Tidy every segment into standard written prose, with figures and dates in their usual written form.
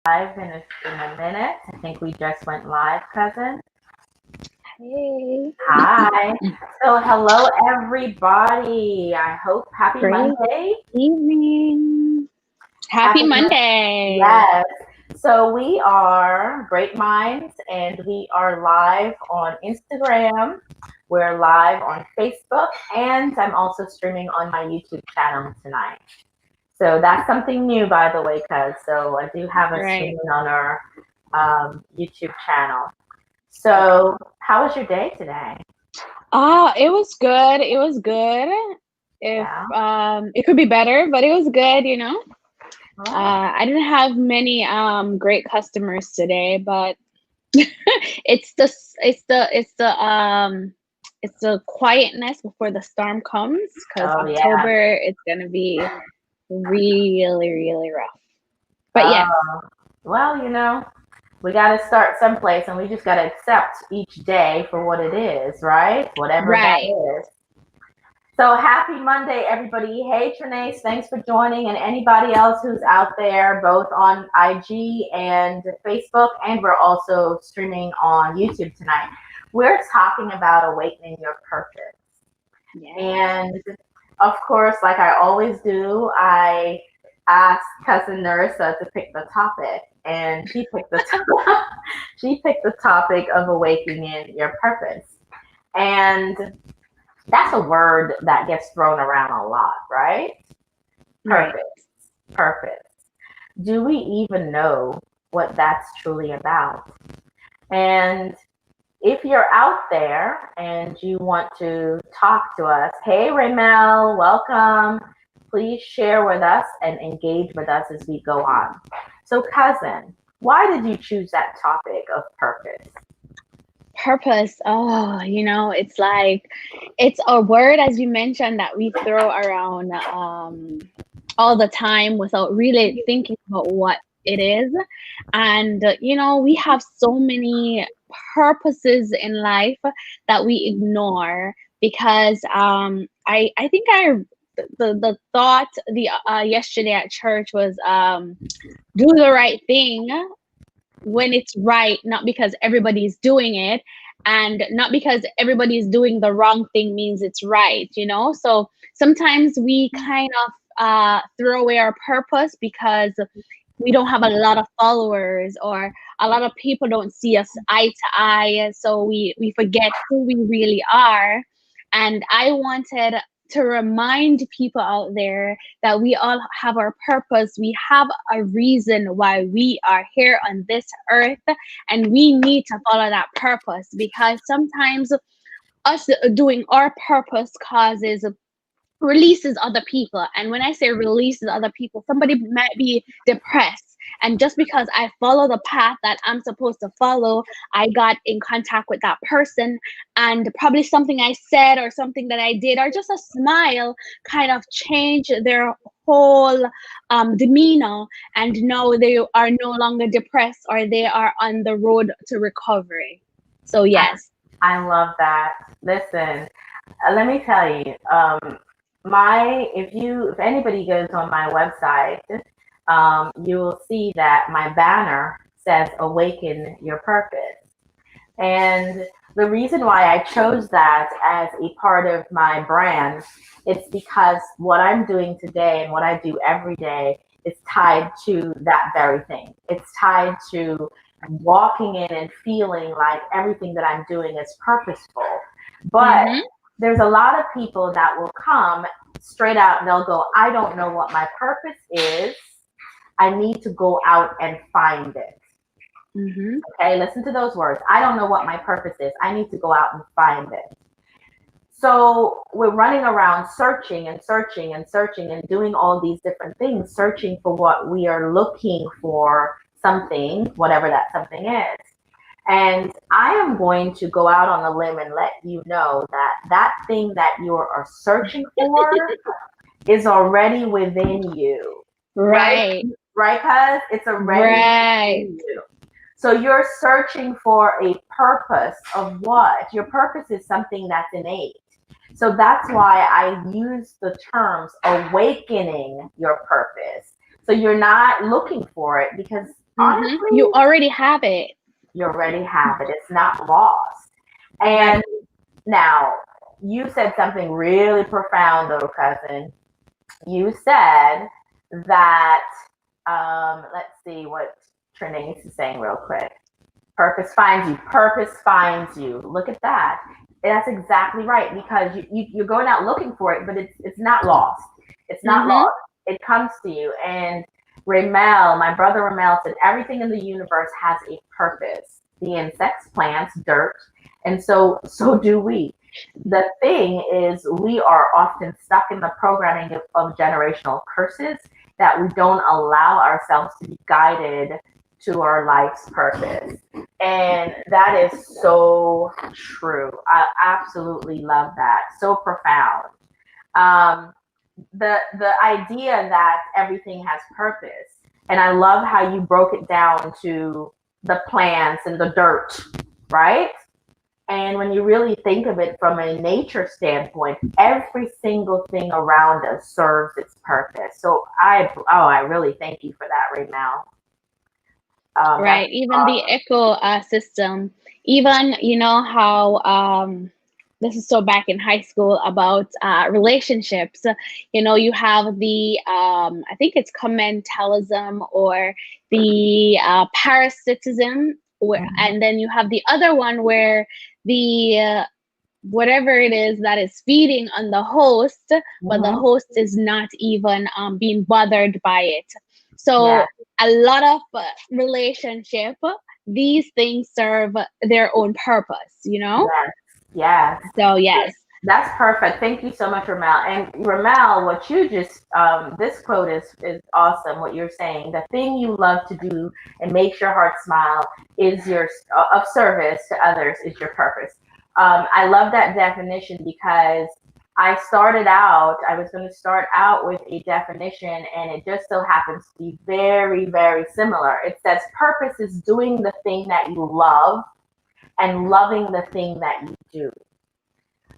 Live in a minute. I think we just went live, cousin. Hey, Hi. So, hello, everybody. I hope happy great Monday. evening. Happy Happy Monday. Monday. Yes. So, we are Great Minds and we are live on Instagram. We're live on Facebook and I'm also streaming on my YouTube channel tonight. So, that's something new, by the way, cuz. So, I do have a Right. streaming on our YouTube channel. So, how was your day today? It was good. It was good. If Yeah. it could be better, but it was good. Oh, I didn't have many great customers today, but it's the quietness before the storm comes because oh yeah. October it's gonna be really, really rough. But yes, Oh, well, we got to start someplace and we just got to accept each day for what it is, right? Whatever right. that is. So happy Monday, everybody. Hey, Trinace, thanks for joining. And anybody else who's out there, both on IG and Facebook, and we're also streaming on YouTube tonight. We're talking about awakening your purpose. Yes. And of course, like I always do, I asked cousin Nerisa to pick the topic, and she picked the she picked the topic of awakening your purpose. And that's a word that gets thrown around a lot, right? Right. Purpose, purpose. Do we even know what that's truly about? And if you're out there and you want to talk to us, hey Raymel, welcome. Please share with us and engage with us as we go on. So, cousin, why did you choose that topic of purpose? Purpose. Oh, it's like it's a word, as you mentioned, that we throw around all the time without really thinking about what it is. And we have so many purposes in life that we ignore because I think the thought the yesterday at church was do the right thing when it's right, not because everybody's doing it, and not because everybody's doing the wrong thing means it's right. So sometimes we kind of throw away our purpose because we don't have a lot of followers or a lot of people don't see us eye to eye, so we forget who we really are. And I wanted to remind people out there that we all have our purpose. We have a reason why we are here on this earth, and we need to follow that purpose because sometimes us doing our purpose causes releases other people. And when I say releases other people, somebody might be depressed, and just because I follow the path that I'm supposed to follow, I got in contact with that person, and probably something I said or something that I did or just a smile kind of changed their whole demeanor, and now they are no longer depressed or they are on the road to recovery. So I, yes. I love that. Listen, let me tell you, if anybody goes on my website, you will see that my banner says "Awaken Your Purpose." And the reason why I chose that as a part of my brand, it's because what I'm doing today and what I do every day is tied to that very thing. It's tied to walking in and feeling like everything that I'm doing is purposeful. But Mm-hmm. there's a lot of people that will come straight out and they'll go, I don't know what my purpose is. I need to go out and find it. Mm-hmm. Okay, listen to those words. I don't know what my purpose is. I need to go out and find it. So we're running around searching and searching and searching and doing all these different things, searching for what we are looking for something, whatever that something is. And I am going to go out on a limb and let you know that that thing that you are searching for is already within you, right? Right. Right, cuz it's already Right. within you. So you're searching for a purpose of what? Your purpose is something that's innate. So that's why I use the terms awakening your purpose. So you're not looking for it because You honestly, already have it. you already have it. It's not lost. And Right. now, you said something really profound, though, cousin. You said that, let's see what Trinace is saying real quick. Purpose finds you. Purpose finds you. Look at that. That's exactly right, because you're going out looking for it, but it's not lost. It's not Mm-hmm. lost. It comes to you. And Ramel, my brother Ramel, said everything in the universe has a purpose. The insects, plants, dirt, and so do we. The thing is, we are often stuck in the programming of generational curses that we don't allow ourselves to be guided to our life's purpose. And that is so true. I absolutely love that. So profound. Um, the idea that everything has purpose, and I love how you broke it down to the plants and the dirt, right? And when you really think of it from a nature standpoint, every single thing around us serves its purpose. So I really thank you for that, Ramel. That's Right. Even the eco system, even, you know, how this is so back in high school about relationships. You know, you have the I think it's commentalism or the parasitism, where, awesome. and then you have the other one where the whatever it is that is feeding on the host, but the Hmm. host is not even being bothered by it. Yeah. So a lot of relationship, these things serve their own purpose, you know? Yes. Yes. So yes. That's perfect. Thank you so much, Ramel. And Ramel, what you just this quote is awesome. What you're saying, the thing you love to do and makes your heart smile is your of service to others is your purpose. I love that definition because I was going to start out with a definition, and it just so happens to be very, very similar. It says purpose is doing the thing that you love and loving the thing that you do.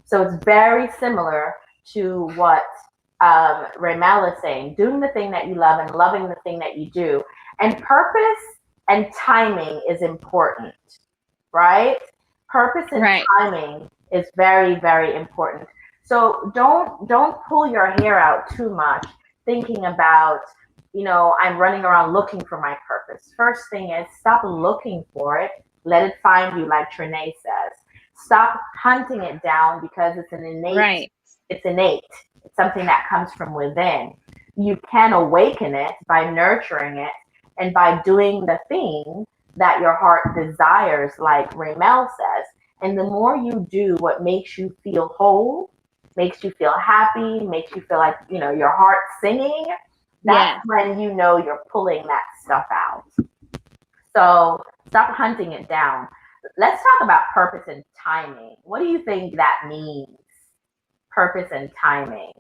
So it's very similar to what Ramal is saying, doing the thing that you love and loving the thing that you do. And purpose and timing is important, right? Purpose and Right. timing is very, very important. So don't pull your hair out too much thinking about, I'm running around looking for my purpose. First thing is stop looking for it. Let it find you, like Trinae says. Stop hunting it down because Right. it's innate. It's something that comes from within. You can awaken it by nurturing it and by doing the thing that your heart desires, like Ramel says. And the more you do what makes you feel whole, makes you feel happy, makes you feel like, your heart singing, that's Yes. when you know you're pulling that stuff out. So stop hunting it down. Let's talk about purpose and timing. What do you think that means? Purpose and timing.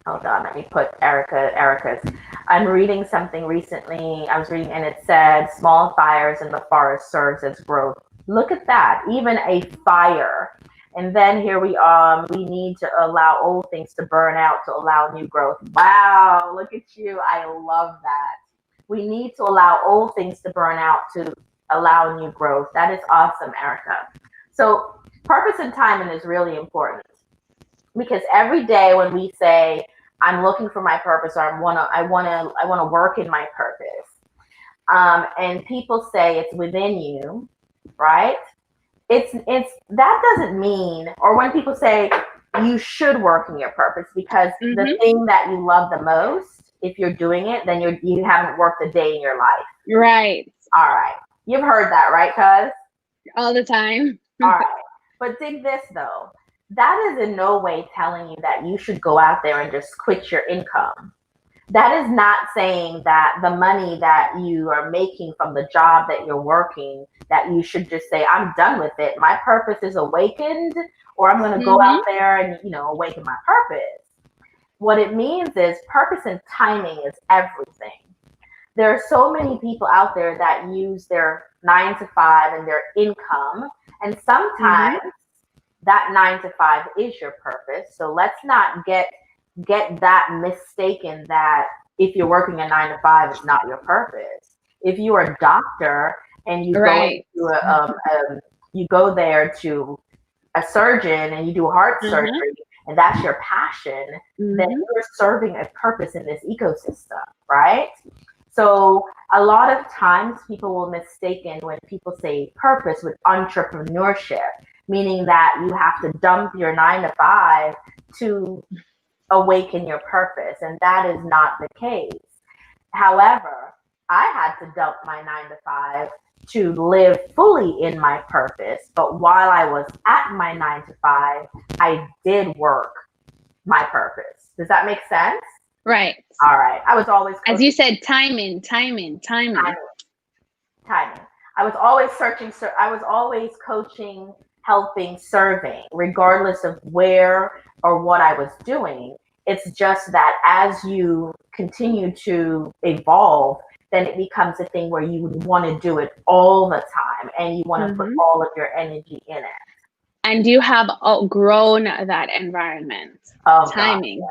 Hold on, let me put Erica's. I'm reading something recently. I was reading and it said small fires in the forest serves as growth. Look at that, even a fire. And then here we need to allow old things to burn out to allow new growth. Wow, look at you. I love that. We need to allow old things to burn out to allow new growth. That is awesome, Erica. So purpose and timing is really important because every day when we say I'm looking for my purpose or I wanna work in my purpose, and people say it's within you, right? It's that doesn't mean, or when people say you should work in your purpose because the Mm-hmm. thing that you love the most, if you're doing it, then you haven't worked a day in your life. Right. All right, you've heard that, right, cuz? All the time. All right. But think this though. That is in no way telling you that you should go out there and just quit your income. That is not saying that the money that you are making from the job that you're working, that you should just say, I'm done with it. My purpose is awakened, or I'm going to go out Mm-hmm. there and, awaken my purpose. What it means is purpose and timing is everything. There are so many people out there that use their 9 to 5 and their income, and Mm-hmm. sometimes that 9 to 5 is your purpose. So let's not get that mistaken that if you're working a 9 to 5, it's not your purpose. If you're a doctor and you go Right. into you go there to a surgeon and you do heart Uh-huh. surgery and that's your passion, then Mm-hmm. you're serving a purpose in this ecosystem, right? So a lot of times people will mistaken when people say purpose with entrepreneurship, meaning that you have to dump your 9 to 5 to awaken your purpose, and that is not the case. However, I had to dump my 9 to 5 to live fully in my purpose. But while I was at my 9 to 5, I did work my purpose. Does that make sense? Right. All right. I was always As coaching you said, timing. timing. Timing. I was always searching. I was always coaching, helping, serving, regardless of where or what I was doing. It's just that as you continue to evolve, then it becomes a thing where you would want to do it all the time and you want to put Mm-hmm. all of your energy in it. And you have outgrown that environment. Oh, God. Timing.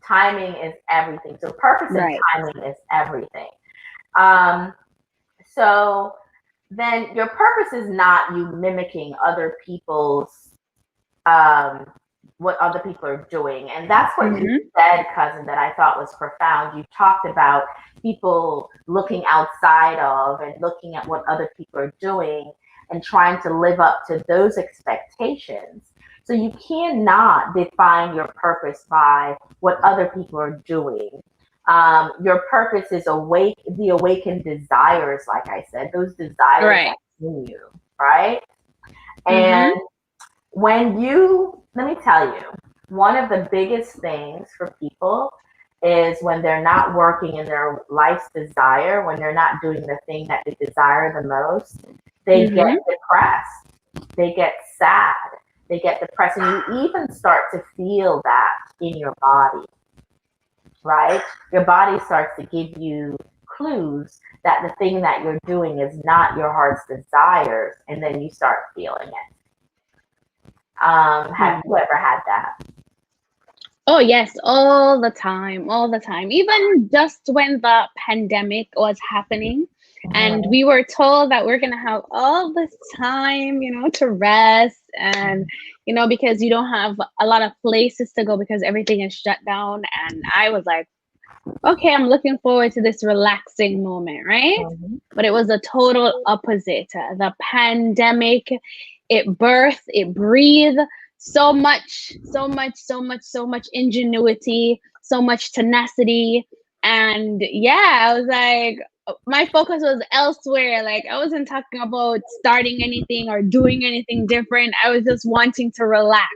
Timing is everything. So, purpose and Right. timing is everything. Um, so, then your purpose is not you mimicking other people's um, what other people are doing. And that's what you Mm-hmm. said, cousin, that I thought was profound. You talked about people looking outside of and looking at what other people are doing and trying to live up to those expectations. So you cannot define your purpose by what other people are doing. Your purpose is the awakened desires, like I said, those desires Right. that in you, right? Mm-hmm. And let me tell you, one of the biggest things for people is when they're not working in their life's desire, when they're not doing the thing that they desire the most, they get Mm-hmm. depressed, they get sad, they get depressed, and you even start to feel that in your body, right? Your body starts to give you clues that the thing that you're doing is not your heart's desires, and then you start feeling it. Have you ever had that? Oh yes, all the time, all the time. Even just when the pandemic was happening and Mhm. we were told that we're gonna have all this time, to rest and because you don't have a lot of places to go because everything is shut down. And I was like, okay, I'm looking forward to this relaxing moment, right? Mhm. But it was a total opposite. The pandemic, it birthed, it breathed so much ingenuity, so much tenacity. And yeah, I was like, my focus was elsewhere. Like, I wasn't talking about starting anything or doing anything different. I was just wanting to relax.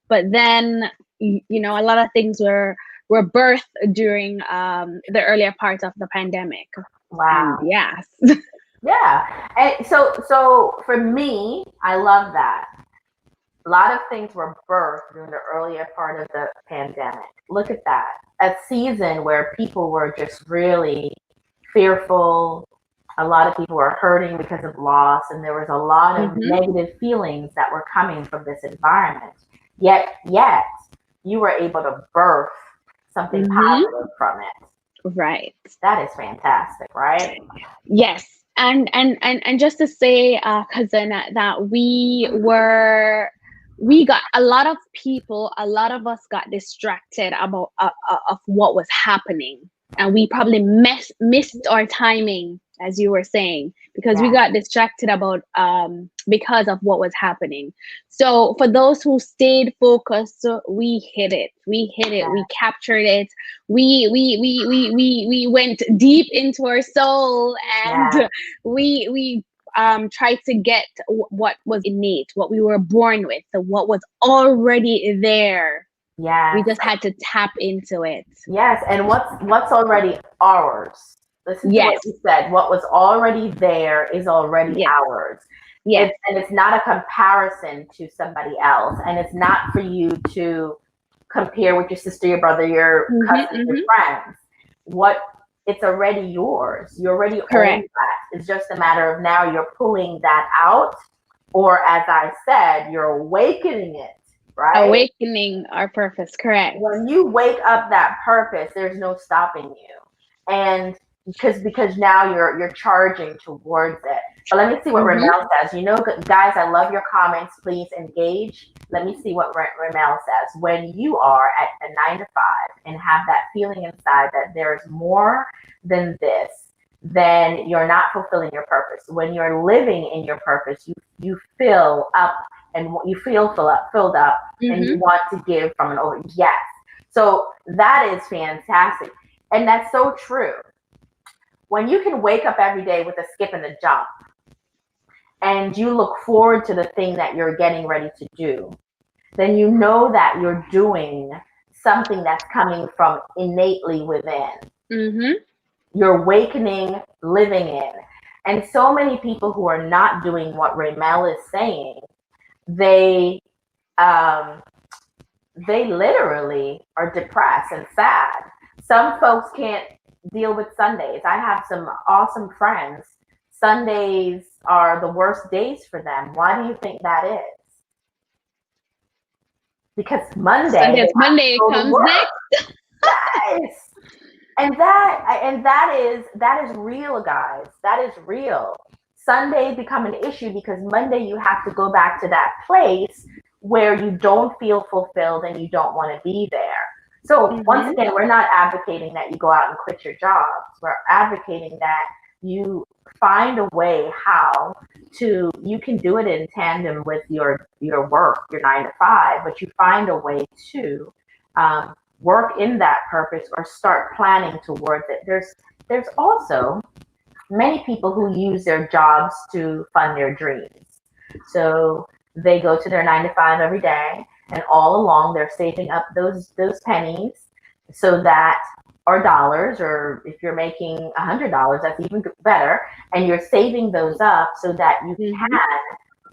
But then, a lot of things were birthed during the earlier part of the pandemic. And Wow. yes. Yeah. And so for me, I love that. A lot of things were birthed during the earlier part of the pandemic. Look at that. A season where people were just really fearful. A lot of people were hurting because of loss, and there was a lot of Hmm. negative feelings that were coming from this environment. Yet, you were able to birth something Hmm. positive from it. Right. That is fantastic, right? Yes. And just to say, cousin, that we got a lot of people, a lot of us got distracted about of what was happening, and we probably missed our timing, as you were saying, because we Yeah. got distracted about because of what was happening. So for those who stayed focused, we hit it. We hit it. We captured it. We went deep into our soul, and Yeah. we tried to get what was innate, what we were born with, so what was already there. We Yes. just had to tap into it. Yes. And what's already ours? Listen to what Yes. you said. What was already there is already Yes. ours. Yes. And it's not a comparison to somebody else. And it's not for you to compare with your sister, your brother, your Hmm. cousins, your Hmm. friends. What It's already yours. You already own Correct. that. It's just a matter of now you're pulling that out, or as I said, you're awakening it, right? Awakening our purpose. Correct. When you wake up that purpose, there's no stopping you. and because now you're charging towards it. But let me see what Mm-hmm. Ramel says. Guys, I love your comments. Please engage. Let me see what Ramel says. When you are at a 9 to 5 and have that feeling inside that there's more than this, then you're not fulfilling your purpose. When you're living in your purpose, you fill up and you filled up, and you Mm-hmm. want to give from an over. Yes. So that is fantastic. And that's so true. When you can wake up every day with a skip and a jump, and you look forward to the thing that you're getting ready to do, then you know that you're doing something that's coming from innately within. Mm-hmm. You're awakening, living in. And so many people who are not doing what Ramel is saying, they um, they literally are depressed and sad. Some folks can't deal with Sundays. I have some awesome friends. Sundays are the worst days for them. Why do you think that is? Because Monday they have to Monday go to comes work. next. Yes. And that is real, guys. That is real. Sunday become an issue because Monday you have to go back to that place where you don't feel fulfilled and you don't want to be there. So once Mm-hmm. again, we're not advocating that you go out and quit your jobs. We're advocating that you find a way how to, you can do it in tandem with your work, your 9 to 5, but you find a way to work in that purpose or start planning towards it. There's also many people who use their jobs to fund their dreams. So they go to their 9 to 5 every day, and all along they're saving up those pennies so that, or dollars, or if you're making $100, that's even better, and you're saving those up so that you Mm-hmm. can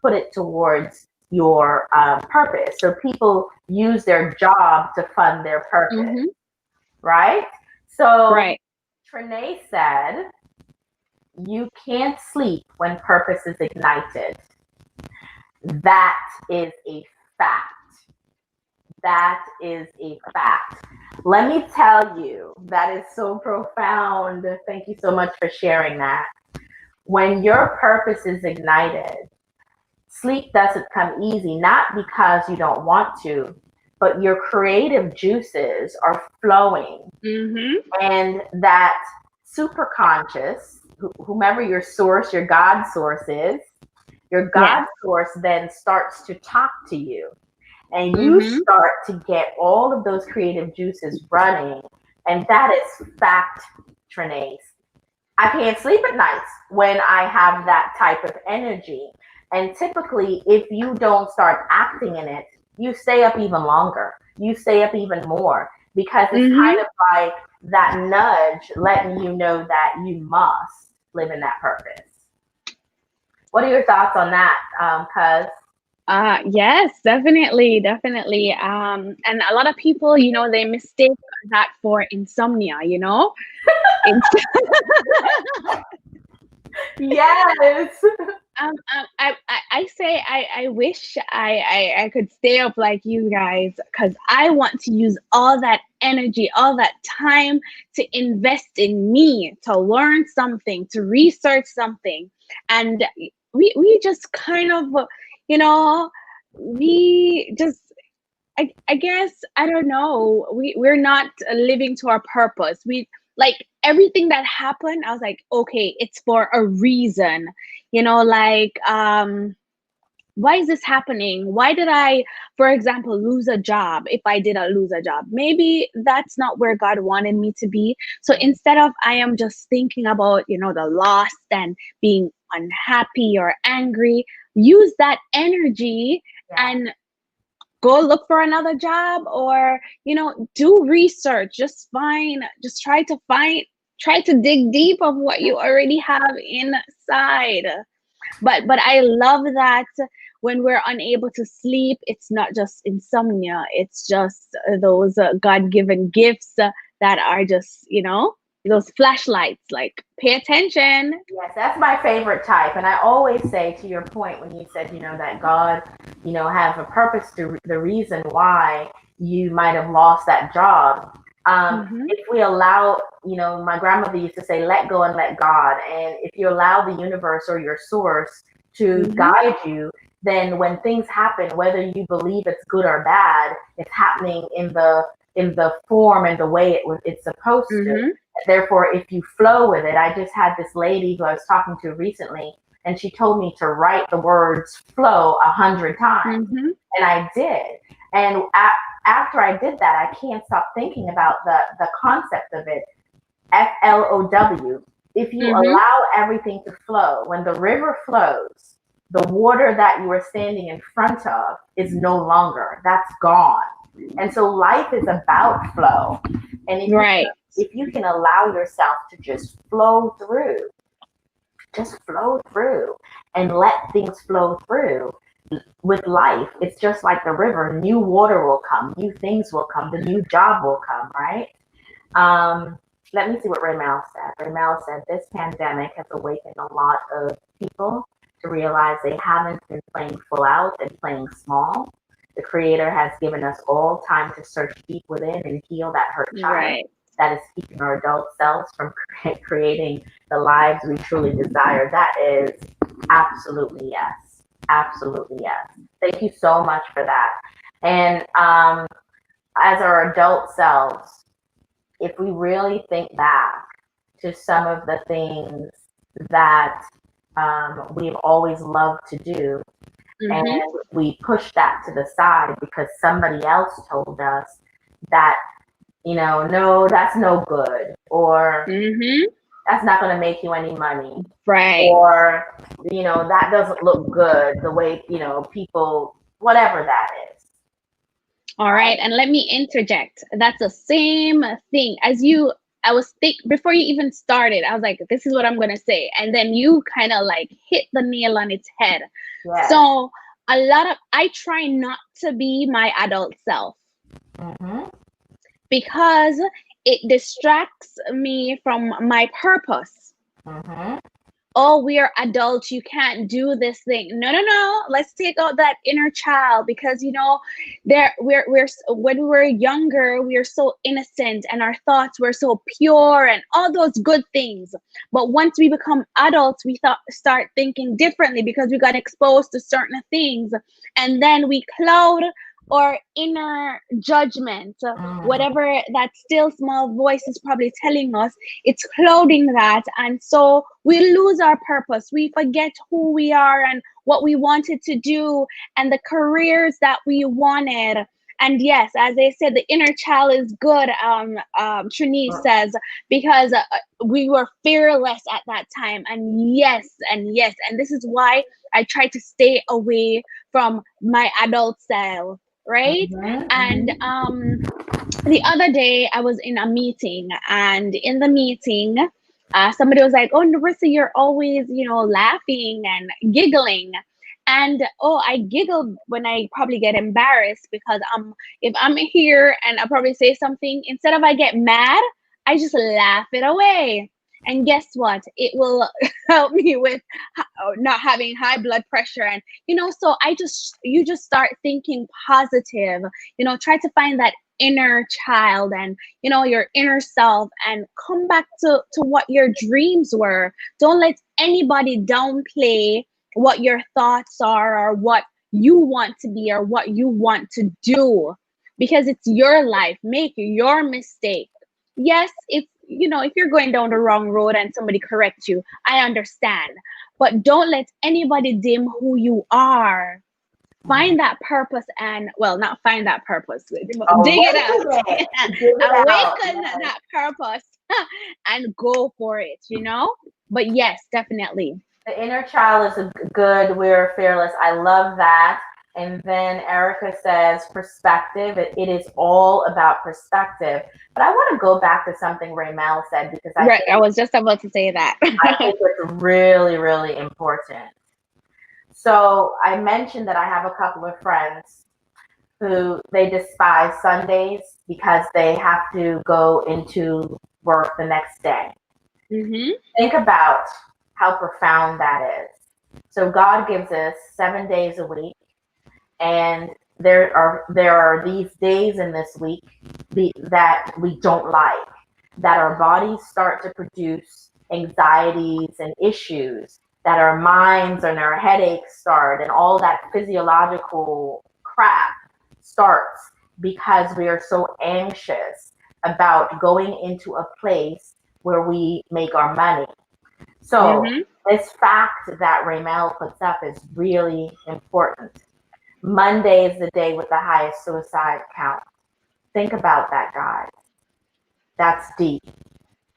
put it towards your purpose. So people use their job to fund their purpose, Mm-hmm. right? So Right. Trinae said, you can't sleep when purpose is ignited. That is a fact. That is a fact. Let me tell you, that is so profound. Thank you so much for sharing that. When your purpose is ignited, sleep doesn't come easy, not because you don't want to, but your creative juices are flowing. Mm-hmm. And that superconscious, whomever your source, your God source is, your Yes. God source then starts to talk to you. And you Mm-hmm. start to get all of those creative juices running. And that is fact, Trinae. I can't sleep at nights when I have that type of energy. And typically, if you don't start acting in it, you stay up even longer. You stay up even more because it's Mm-hmm. kind of like that nudge letting you know that you must live in that purpose. What are your thoughts on that, Cuz? Yes, definitely, definitely. And a lot of people, they mistake that for insomnia. It's Yes. I say I wish I could stay up like you guys because I want to use all that energy, all that time to invest in me, to learn something, to research something. And we just kind of, you know, we just I guess I don't know. We're not living to our purpose. We like everything that happened. I was like, okay, it's for a reason. Like why is this happening? Why did I, for example, lose a job? If I did lose a job, maybe that's not where God wanted me to be. So instead of I am just thinking about, the loss and being unhappy or angry, use that energy Yeah. and go look for another job or do research. Just try to dig deep of what you already have inside. But I love that when we're unable to sleep, it's not just insomnia, it's just those god-given gifts that are just those flashlights, like pay attention. Yes, that's my favorite type. And I always say, to your point, when you said, that God, have a purpose to the reason why you might have lost that job. If we allow, my grandmother used to say, let go and let God. And if you allow the universe or your source to guide you, then when things happen, whether you believe it's good or bad, it's happening in the form and the way it's supposed to. Therefore, if you flow with it, I just had this lady who I was talking to recently, and she told me to write the words flow 100 times. And I did. And after I did that, I can't stop thinking about the concept of it. FLOW. If you allow everything to flow, when the river flows, the water that you are standing in front of is no longer. That's gone. And so life is about flow. And if you can allow yourself to just flow through, and let things flow through. With life, it's just like the river. New water will come, new things will come, the new job will come, right? Let me see what Raymel said. Raymel said, this pandemic has awakened a lot of people to realize they haven't been playing full out and playing small. The Creator has given us all time to search deep within and heal that hurt child that is keeping our adult selves from creating the lives we truly desire. That is absolutely yes. Absolutely yes. Thank you so much for that. And as our adult selves, if we really think back to some of the things that we've always loved to do, and we push that to the side because somebody else told us that, no, that's no good, or that's not going to make you any money. Right. Or, that doesn't look good the way, people, whatever that is. All right. And let me interject. That's the same thing as before you even started, I was like, this is what I'm going to say. And then you kind of like hit the nail on its head. Yes. So I try not to be my adult self. Because it distracts me from my purpose. Oh, we are adults, you can't do this thing. No. Let's take out that inner child, because we're when we were younger, we are so innocent and our thoughts were so pure and all those good things. But once we become adults, we start thinking differently because we got exposed to certain things, and then we cloud or inner judgment, whatever that still small voice is probably telling us, it's clouding that. And so we lose our purpose. We forget who we are and what we wanted to do and the careers that we wanted. And yes, as I said, the inner child is good, Trinice says, because we were fearless at that time. And yes. And this is why I try to stay away from my adult self. Right. And the other day I was in a meeting, and in the meeting somebody was like, oh, Nerisa, you're always laughing and giggling. And I giggle when I probably get embarrassed, because if I'm here and I probably say something, instead of I get mad, I just laugh it away. And guess what? It will help me with not having high blood pressure. And, so you just start thinking positive, try to find that inner child and, your inner self, and come back to what your dreams were. Don't let anybody downplay what your thoughts are, or what you want to be, or what you want to do, because it's your life. Make your mistake. Yes, if you're going down the wrong road and somebody corrects you, I understand. But don't let anybody dim who you are. Find that purpose, and not find that purpose. Dig it out. Awaken that purpose and go for it, But yes, definitely. The inner child is good. We're fearless. I love that. And then Erica says perspective. It is all about perspective. But I want to go back to something Raymel said, because I was just about to say that. I think it's really, really important. So I mentioned that I have a couple of friends who they despise Sundays because they have to go into work the next day. Think about how profound that is. So God gives us 7 days a week. And there are these days in this week that we don't like, that our bodies start to produce anxieties and issues, that our minds and our headaches start, and all that physiological crap starts because we are so anxious about going into a place where we make our money. So Mm-hmm. this fact that Raymel puts up is really important. Monday is the day with the highest suicide count. Think about that, guys. That's deep.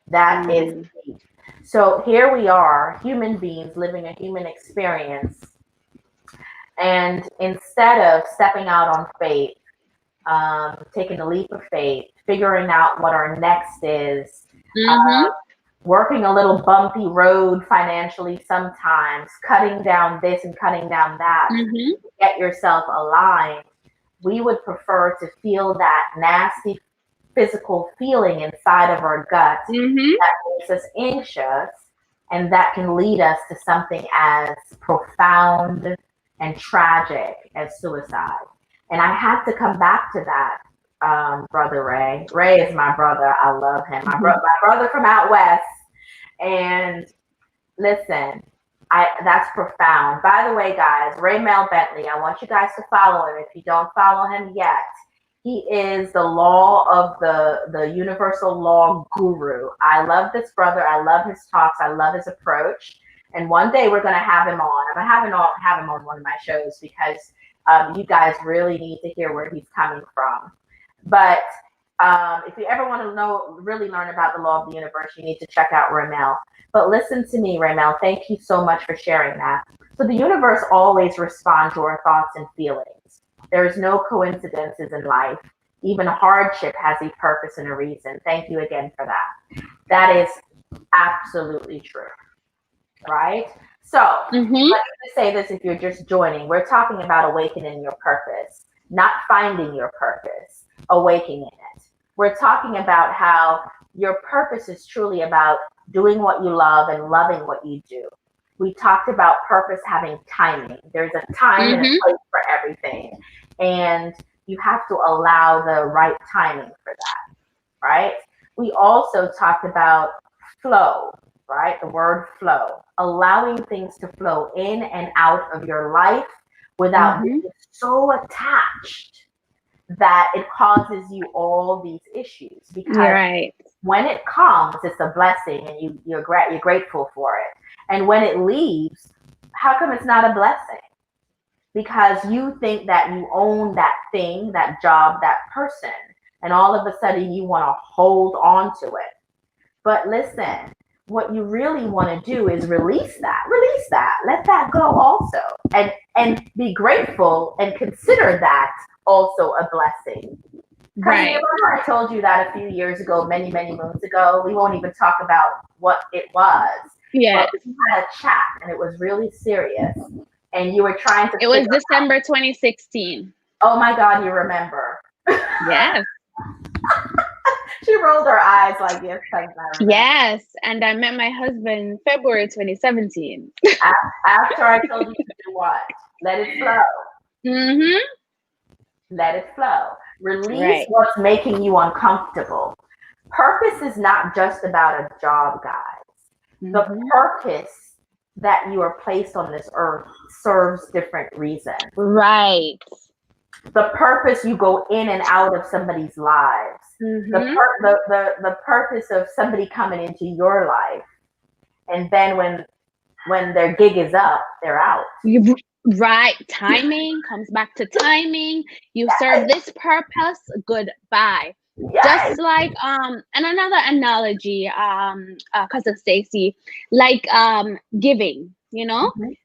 That is Mm. deep. So here we are, human beings living a human experience. And instead of stepping out on faith, taking a leap of faith, figuring out what our next is, Mm-hmm. working a little bumpy road financially sometimes, cutting down this and cutting down that, Mm-hmm. get yourself aligned, we would prefer to feel that nasty physical feeling inside of our gut Mm-hmm. that makes us anxious, and that can lead us to something as profound and tragic as suicide. And I have to come back to that, brother Ray. Ray is my brother. I love him. My brother from out west. And listen, that's profound. By the way, guys, Raymel Bentley, I want you guys to follow him if you don't follow him yet. He is the law of the universal law guru. I love this brother. I love his talks. I love his approach. And one day we're going to have him on. I'm going to have him on one of my shows because you guys really need to hear where he's coming from. But if you ever want to really learn about the law of the universe, you need to check out Raymel. But listen to me, Raymel. Thank you so much for sharing that. So the universe always responds to our thoughts and feelings. There is no coincidences in life. Even hardship has a purpose and a reason. Thank you again for that. That is absolutely true, right? So Mm-hmm. let me just say this if you're just joining. We're talking about awakening your purpose, not finding your purpose, awakening it. We're talking about how your purpose is truly about doing what you love and loving what you do. We talked about purpose having timing. There's a time and a Mm-hmm. place for everything. And you have to allow the right timing for that, right? We also talked about flow, right? The word flow, allowing things to flow in and out of your life without Mm-hmm. being so attached that it causes you all these issues. You're Because right. when it comes, it's a blessing, and you're grateful for it. And when it leaves, how come it's not a blessing? Because you think that you own that thing, that job, that person, and all of a sudden you want to hold on to it. But listen, what you really want to do is release that, let that go also, and be grateful and consider that also a blessing. Because Right. remember, I told you that a few years ago, many moons ago. We won't even talk about what it was, but Yes. we had a chat, and it was really serious. And you were trying to It was figure December 2016. Oh my God, you remember. Yes. She rolled her eyes like, yes, cousin, I remember. Yes. And I met my husband February 2017. After I told you to do what? Let it flow. Mm-hmm. Let it flow. Release Right. what's making you uncomfortable. Purpose is not just about a job, guys. The Mm-hmm. purpose that you are placed on this earth serves different reasons. Right. The purpose you go in and out of somebody's lives. Mm-hmm. The purpose of somebody coming into your life, and then when their gig is up, they're out. Right. Timing comes back to timing. You serve this purpose, goodbye. Yes. Just like and another analogy, cousin Stacy, like giving,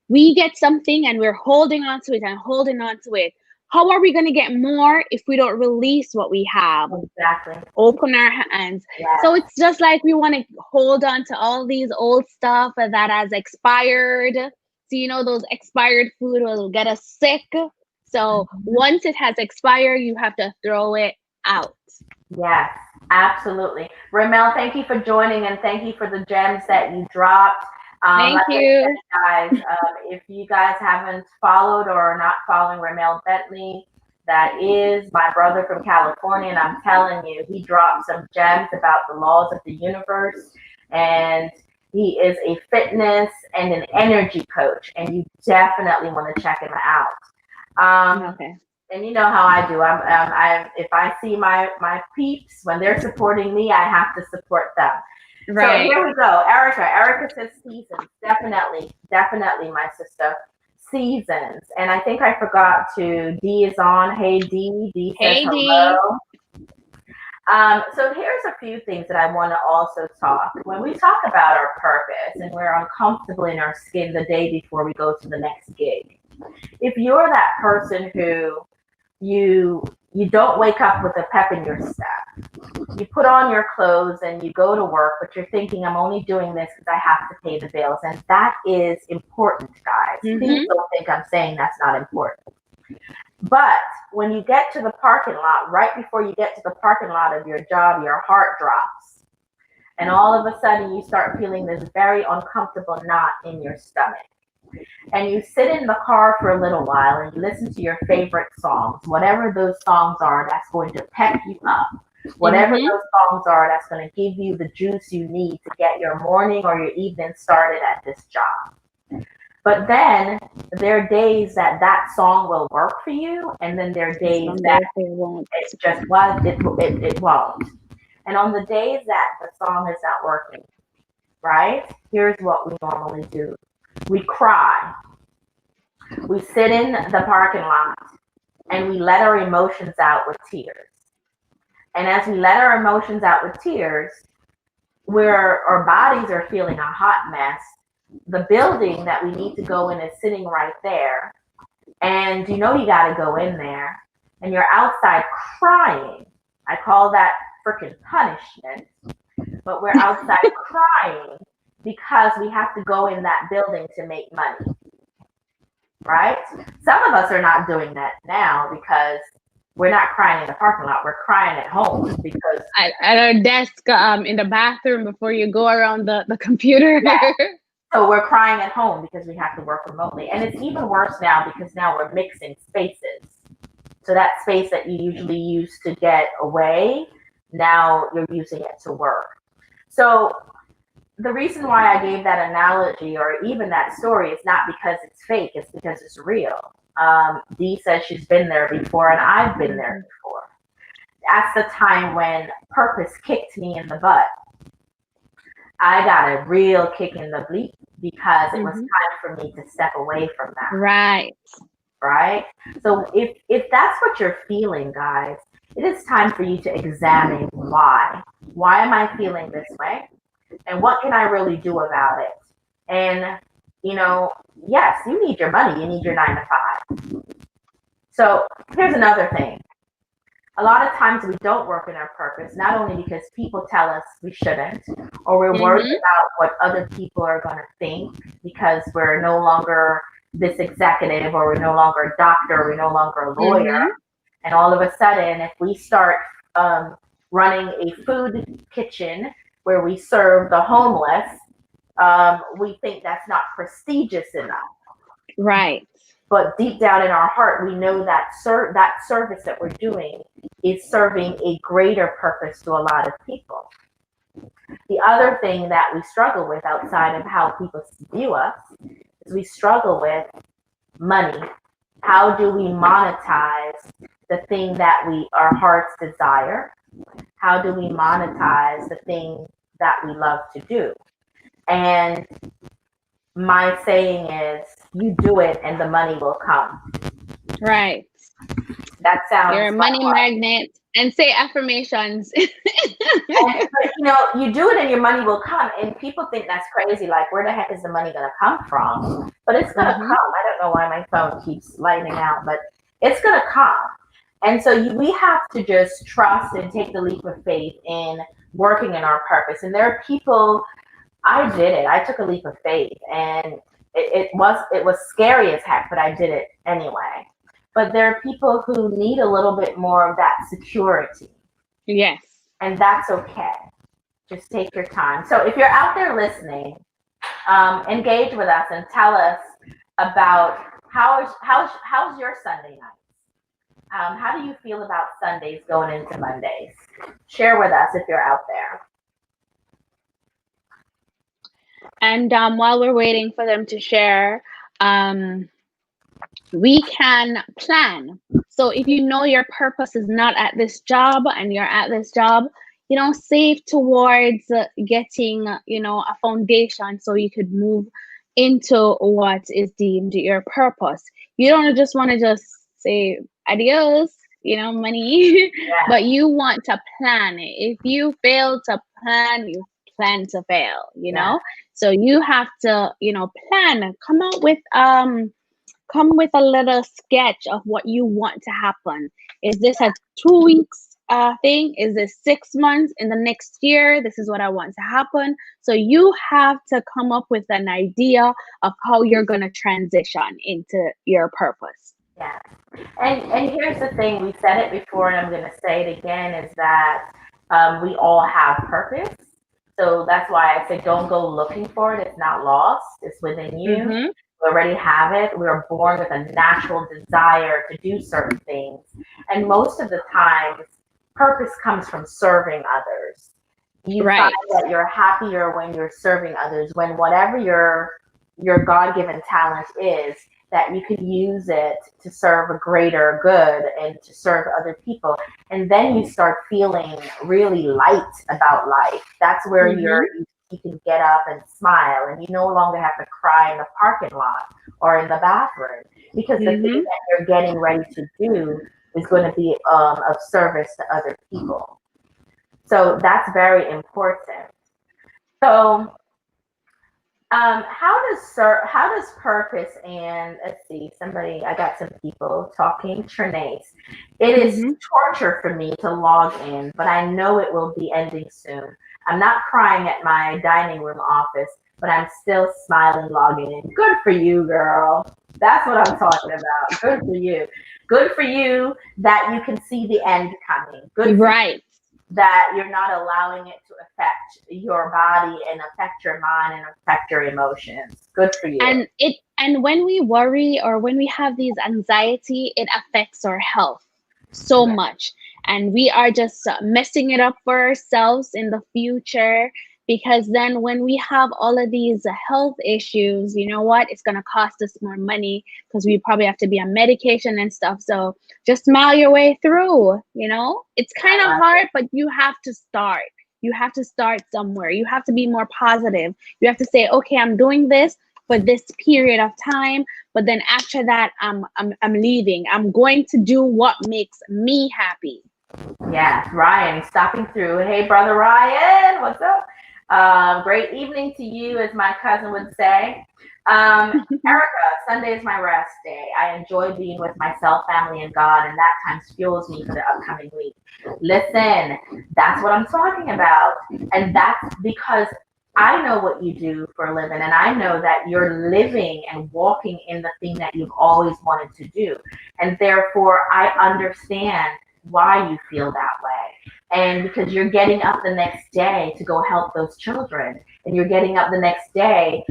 we get something and we're holding on to it and holding on to it. How are we going to get more if we don't release what we have? Exactly. Open our hands. Yes. So it's just like we want to hold on to all these old stuff that has expired. So those expired food will get us sick. So once it has expired, you have to throw it out. Yes, absolutely. Raymel, thank you for joining, and thank you for the gems that you dropped. Thank Like you. I said, guys, if you guys haven't followed or are not following Raymel Bentley, that is my brother from California, and I'm telling you, he dropped some gems about the laws of the universe, and he is a fitness and an energy coach, and you definitely want to check him out. Okay. And you know how I do. If I see my peeps when they're supporting me, I have to support them. So Right. here we go, Erica. Erica says seasons. Definitely, definitely, my sister. Seasons. And I think I forgot to. D is on. Hey D. D says Hey D. hello. So here's a few things that I want to also talk. When we talk about our purpose and we're uncomfortable in our skin the day before we go to the next gig, if you're that person who you don't wake up with a pep in your step, you put on your clothes and you go to work, but you're thinking, I'm only doing this because I have to pay the bills, and that is important, guys. Please don't think I'm saying that's not important. But when you get to the parking lot, right before you get to the parking lot of your job, your heart drops. And all of a sudden you start feeling this very uncomfortable knot in your stomach. And you sit in the car for a little while and you listen to your favorite songs, whatever those songs are that's going to pep you up, whatever those songs are that's going to give you the juice you need to get your morning or your evening started at this job. But then there are days that that song will work for you, and then there are days that it just it won't. And on the days that the song is not working, right? Here's what we normally do. We cry. We sit in the parking lot and we let our emotions out with tears. And as we let our emotions out with tears, where our bodies are feeling a hot mess, the building that we need to go in is sitting right there. And you know you got to go in there and you're outside crying. I call that freaking punishment. But we're outside crying because we have to go in that building to make money. Right? Some of us are not doing that now because we're not crying in the parking lot. We're crying at home because at our desk in the bathroom before you go around the computer. Yeah. So we're crying at home because we have to work remotely. And it's even worse now because now we're mixing spaces. So that space that you usually use to get away, now you're using it to work. So the reason why I gave that analogy or even that story is not because it's fake, it's because it's real. Dee says she's been there before and I've been there before. That's the time when purpose kicked me in the butt. I got a real kick in the bleep because it was time for me to step away from that. Right? So if that's what you're feeling, guys, it is time for you to examine why. Why am I feeling this way? And what can I really do about it? And, you know, yes, you need your money. You need your 9 to 5. So here's another thing. A lot of times we don't work in our purpose, not only because people tell us we shouldn't, or we're worried about what other people are going to think because we're no longer this executive, or we're no longer a doctor, or we're no longer a lawyer. And all of a sudden, if we start running a food kitchen where we serve the homeless, we think that's not prestigious enough. Right. But deep down in our heart, we know that that service that we're doing is serving a greater purpose to a lot of people. The other thing that we struggle with outside of how people view us is we struggle with money. How do we monetize the thing that our hearts desire? How do we monetize the thing that we love to do? And my saying is, you do it and the money will come. Right. That sounds You're a money magnet and say affirmations. But, you know, you do it and your money will come. And people think that's crazy. Like, where the heck is the money going to come from? But it's going to come. I don't know why my phone keeps lighting out, but it's going to come. And so we have to just trust and take the leap of faith in working in our purpose. And there are people, I did it. I took a leap of faith, and it was scary as heck, but I did it anyway. But there are people who need a little bit more of that security. Yes. And that's okay. Just take your time. So if you're out there listening, engage with us and tell us about how's your Sunday night? How do you feel about Sundays going into Mondays? Share with us if you're out there. And while we're waiting for them to share, um, we can plan. So if you know your purpose is not at this job and you're at this job, save towards getting, a foundation so you could move into what is deemed your purpose. You don't just want to just say adios, money, Yeah, but you want to plan it. If you fail to plan, you plan to fail, yeah, So you have to, plan, come with a little sketch of what you want to happen. Is this a 2 weeks thing? Is this 6 months? In the next year, this is what I want to happen. So you have to come up with an idea of how you're going to transition into your purpose. yeah. And here's the thing, we said it before and I'm going to say it again, is that we all have purpose. So that's why I say don't go looking for it. It's not lost. It's within you. Mm-hmm. We already have it. We are born with a natural desire to do certain things. And most of the time, purpose comes from serving others. You find Right. that you're happier when you're serving others, when whatever your God-given talent is, that you can use it to serve a greater good and to serve other people. And then you start feeling really light about life. That's where Mm-hmm. you can get up and smile and you no longer have to cry in the parking lot or in the bathroom because the thing Mm-hmm. that you're getting ready to do is going to be of service to other people. So that's very important. So how does purpose and let's see, somebody, I got some people talking. Trinace, it is Mm-hmm. torture for me to log in, but I know it will be ending soon. I'm not crying at my dining room office, but I'm still smiling logging in. Good for you, girl. That's what I'm talking about. Good for you. Good for you that you can see the end coming. Good for Right. that you're not allowing it to affect your body and affect your mind and affect your emotions. Good for you. And when we worry or when we have these anxiety, it affects our health so Yeah. much, and we are just messing it up for ourselves in the future, because then when we have all of these health issues, you know what, it's going to cost us more money because we probably have to be on medication and stuff. So just smile your way through. It's kind I of love it. hard, but you have to start. You have to start somewhere. You have to be more positive. You have to say, okay, I'm doing this for this period of time, but then after that, I'm leaving. I'm going to do what makes me happy. Yes, Ryan stopping through. Hey, brother Ryan, what's up? Great evening to you, as my cousin would say. Erica, Sunday is my rest day. I enjoy being with myself, family, and God, and that time fuels me for the upcoming week. Listen, that's what I'm talking about. And that's because I know what you do for a living, and I know that you're living and walking in the thing that you've always wanted to do. And therefore, I understand why you feel that way. And because you're getting up the next day to go help those children, and you're getting up the next day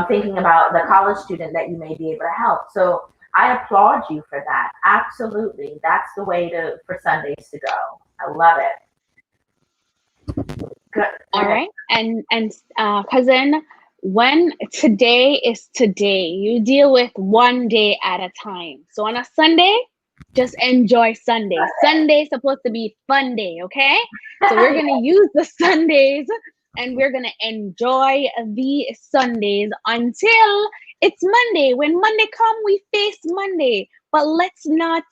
thinking about the college student that you may be able to help. So I applaud you for that. Absolutely. That's the way for Sundays to go. I love it. Good. Go All ahead. right. And cousin, when today is today, you deal with one day at a time. So on a Sunday, just enjoy Sunday. Sunday's supposed to be fun day, okay? So we're gonna use the Sundays and we're gonna enjoy the Sundays until it's Monday. When Monday come, we face Monday. But let's not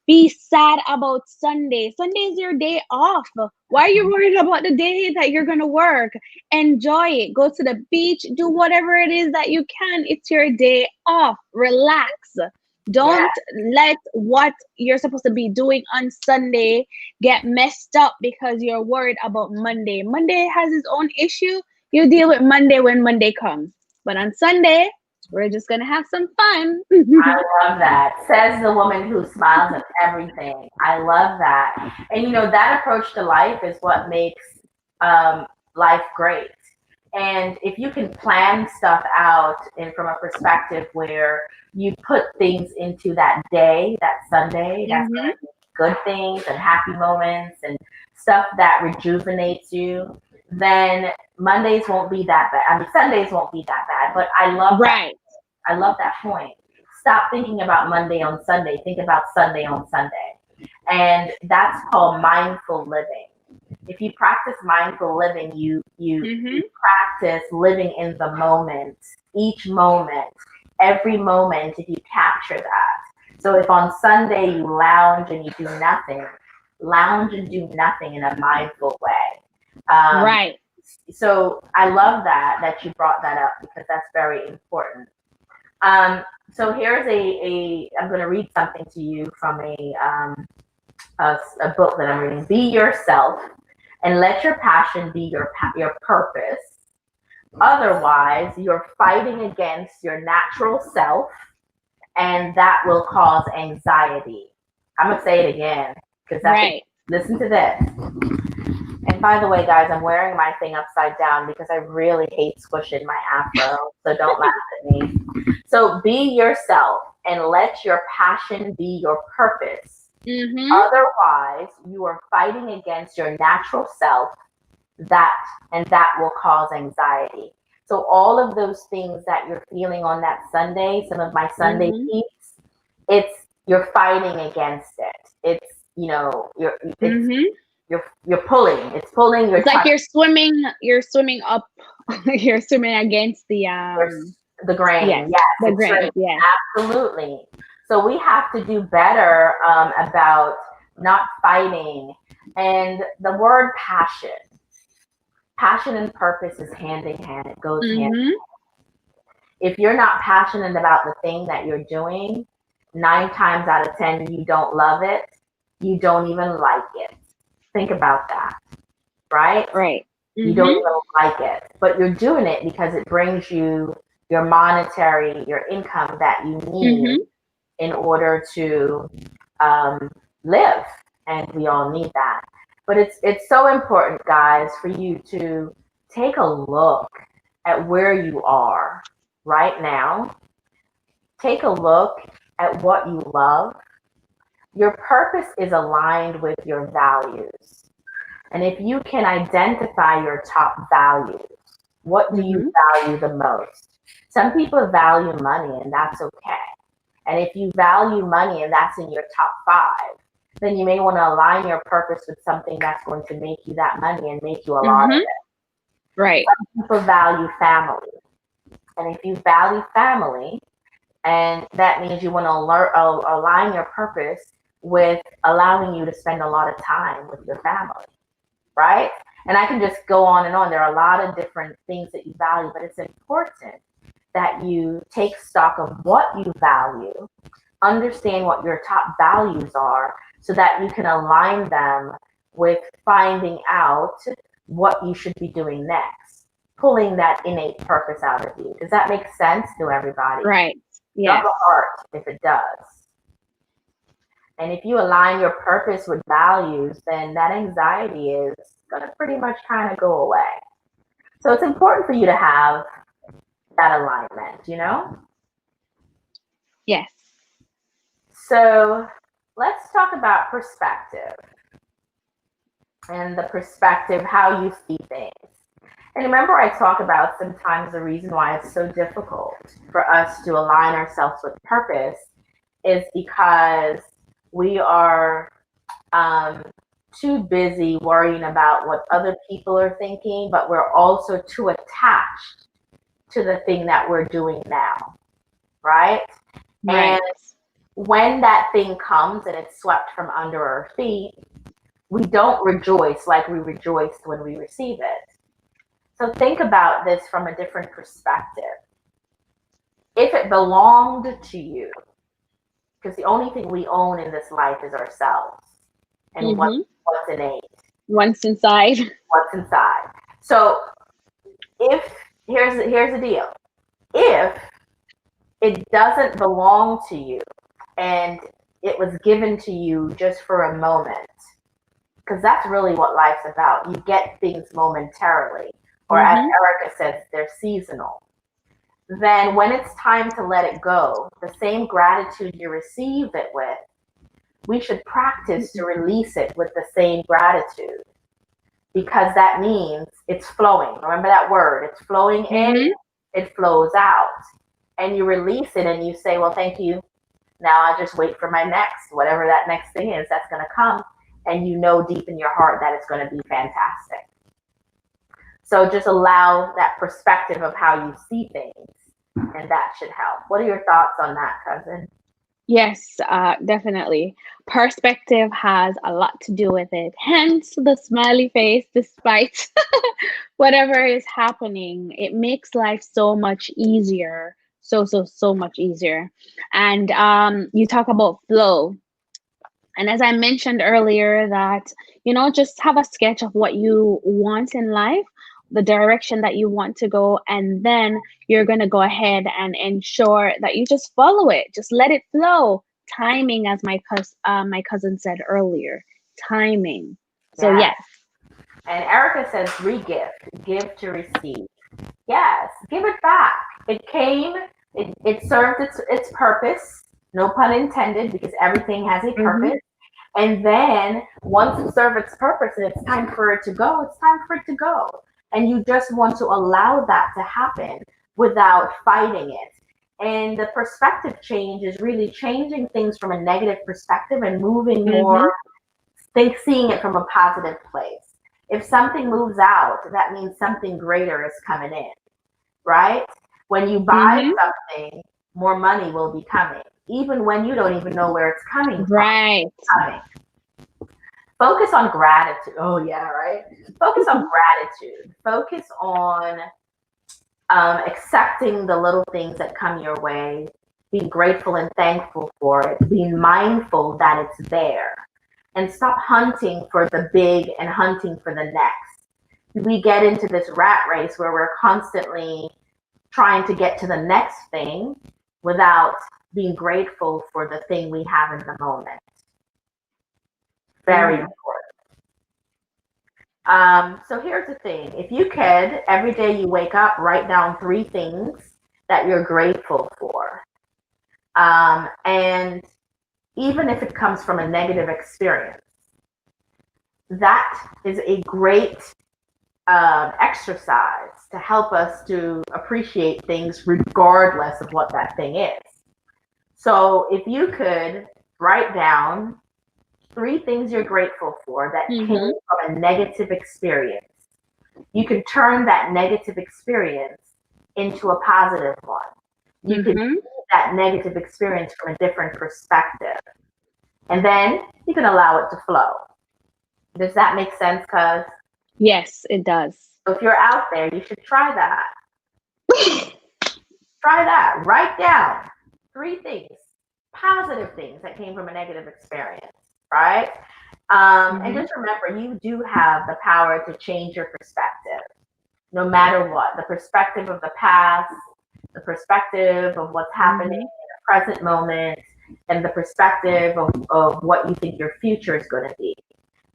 be sad about Sunday. Sunday is your day off. Why are you worried about the day that you're gonna work? Enjoy it. Go to the beach. Do whatever it is that you can. It's your day off. Relax. Yeah. Don't let what you're supposed to be doing on Sunday get messed up because you're worried about Monday. Monday has its own issue. You deal with Monday when Monday comes. But on Sunday, we're just gonna have some fun. I love that. Says the woman who smiles at everything. I love that. And that approach to life is what makes life great. And if you can plan stuff out and from a perspective where you put things into that day, that Sunday, that's going Mhm. to be good things and happy moments and stuff that rejuvenates you, then Mondays won't be that bad. I mean, Sundays won't be that bad. But I love that. Right. I love that point. Stop thinking about Monday on Sunday. Think about Sunday on Sunday. And that's called mindful living. If you practice mindful living, you Mhm. practice living in the moment, each moment, every moment, if you capture that. So if on Sunday you lounge and you do nothing, lounge and do nothing in a mindful way. Right. So I love that you brought that up because that's very important. Um, so here's I'm going to read something to you from a book that I'm reading. Be yourself and let your passion be your purpose. Otherwise, you're fighting against your natural self, and that will cause anxiety. I'm going to say it again because Right. listen to this. And by the way, guys, I'm wearing my thing upside down because I really hate squishing my afro. So don't laugh at me. So be yourself and let your passion be your purpose. Mhm. Otherwise, you are fighting against your natural self, that will cause anxiety. So all of those things that you're feeling on that Sunday, some of my Sunday Mhm. peaks, you're fighting against it. It's Mhm. you're pulling. It's pulling. You're It's like touching you're swimming up, you're swimming against the grain. yes, Yes, the it's grain. true. Yes. Absolutely. So we have to do better about not fighting. And the word passion and purpose is hand in hand. It goes hand. Mhm. If you're not passionate about the thing that you're doing, 9 times out of 10, you don't love it. You don't even like it. Think about that, right? Right. You don't Mhm. even like it, but you're doing it because it brings you your income that you need Mhm. in order to um, live, and we all need that. But it's so important, guys, for you to take a look at where you are right now. Take a look at what you love. Your purpose is aligned with your values. And if you can identify your top values, what do you Mhm. value the most? Some people value money, and that's okay. And if you value money and that's in your top 5, then you may want to align your purpose with something that's going to make you that money and make you a lot of Mhm. it. Right. Some people value family. And if you value family, and that means you want to align your purpose with allowing you to spend a lot of time with your family, right? And I can just go on and on. There are a lot of different things that you value, but it's important that you take stock of what you value, understand what your top values are, so that you can align them with finding out what you should be doing next, pulling that innate purpose out of you. Does that make sense to everybody? Right. Drop Yes. a heart if it does. And if you align your purpose with values, then that anxiety is going to pretty much kind of go away. So it's important for you to have that alignment, you know? Yes. So let's talk about perspective and the perspective, how you see things. And remember, I talk about sometimes the reason why it's so difficult for us to align ourselves with purpose is because we are um, too busy worrying about what other people are thinking, but we're also too attached to the thing that we're doing now, right? And Right. when that thing comes and it's swept from under our feet, we don't rejoice like we rejoiced when we receive it. So think about this from a different perspective. If it belonged to you, because the only thing we own in this life is ourselves and Mhm. what's innate, Once inside. what's inside. So if here's the deal. If it doesn't belong to you and it was given to you just for a moment, because that's really what life's about. You get things momentarily. or as Mm-hmm. Erica says, they're seasonal. Then when it's time to let it go, the same gratitude you receive it with, we should practice to release it with the same gratitude, because that means it's flowing. Remember that word, it's flowing in, Mm-hmm. it flows out. And you release it and you say, well, thank you. Now I just wait for my next, whatever that next thing is that's going to come. And you know deep in your heart that it's going to be fantastic. So just allow that perspective of how you see things, and that should help. What are your thoughts on that, cousin? Yes, definitely. Perspective has a lot to do with it. Hence the smiley face, despite whatever is happening. It makes life so much easier. So much easier. And you talk about flow. And as I mentioned earlier, that, just have a sketch of what you want in life, the direction that you want to go, and then you're going to go ahead and ensure that you just follow it. Just let it flow. Timing, as my cousin said earlier, timing. So, Yes. yes. And Erica says, re-gift, give to receive. Yes, give it back. It came, it served its purpose, no pun intended, because everything has a Mm-hmm. purpose. And then once it served its purpose and it's time for it to go, it's time for it to go. And you just want to allow that to happen without fighting it. And the perspective change is really changing things from a negative perspective and moving Mm-hmm. more, seeing it from a positive place. If something moves out, that means something greater is coming in, right? When you buy Mm-hmm. something, more money will be coming, even when you don't even know where it's coming from. Right. It's coming. Focus on gratitude. Oh, yeah, right? Focus on gratitude. Focus on accepting the little things that come your way, being grateful and thankful for it, being mindful that it's there, and stop hunting for the big and hunting for the next. We get into this rat race where we're constantly trying to get to the next thing without being grateful for the thing we have in the moment. Very Mm-hmm. important. So here's the thing. If you could, every day you wake up, write down 3 things that you're grateful for. And even if it comes from a negative experience, that is a great exercise to help us to appreciate things regardless of what that thing is. So if you could write down 3 things you're grateful for that came Mm-hmm. from a negative experience, you can turn that negative experience into a positive one. You can Mm-hmm. see that negative experience from a different perspective. And then you can allow it to flow. Does that make sense, cuz? Yes, it does. So if you're out there, you should try that. Try that. Write down 3 things, positive things that came from a negative experience, right? And Mm-hmm. just remember, you do have the power to change your perspective, no matter what. The perspective of the past, the perspective of what's happening in Mm-hmm. the present moment, and the perspective of what you think your future is going to be.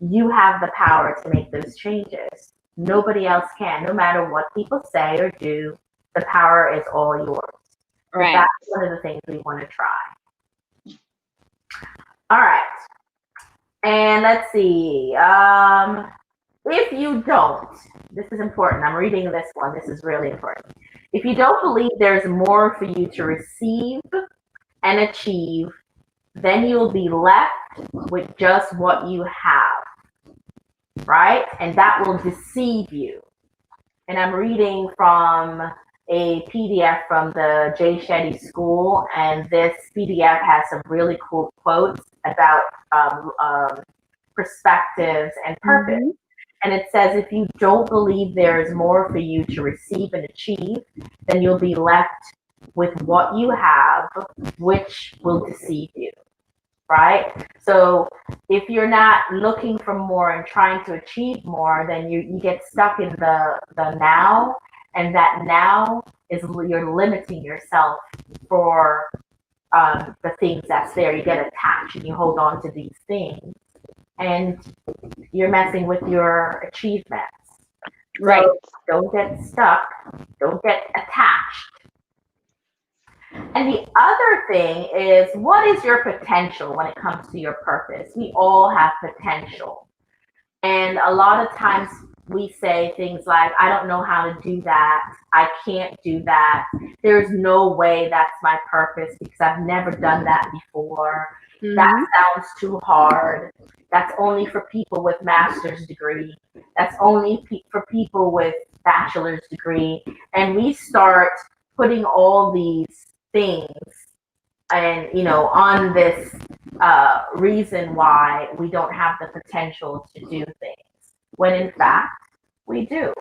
You have the power to make those changes. Nobody else can. No matter what people say or do, the power is all yours. So Right. that's one of the things we want to try. All right. And let's see. If you don't, this is important. I'm reading this one. This is really important. If you don't believe there's more for you to receive and achieve, then you'll be left with just what you have, right? And that will deceive you. And I'm reading from a PDF from the Jay Shetty School, and this PDF has some really cool quotes about perspectives and purpose. Mm-hmm. And it says, if you don't believe there is more for you to receive and achieve, then you'll be left with what you have, which will deceive you, right? So if you're not looking for more and trying to achieve more, then you get stuck in the now, and that now is you're limiting yourself for the things that's there. You get attached and you hold on to these things, and you're messing with your achievements. Right. So don't get stuck, don't get attached. And the other thing is, what is your potential when it comes to your purpose? We all have potential. And a lot of times we say things like, I don't know how to do that. I can't do that. There's no way that's my purpose because I've never done that before. That Mm-hmm. sounds too hard. That's only for people with master's degree. That's only for people with bachelor's degree. And we start putting all these things and on this reason why we don't have the potential to do things when in fact we do.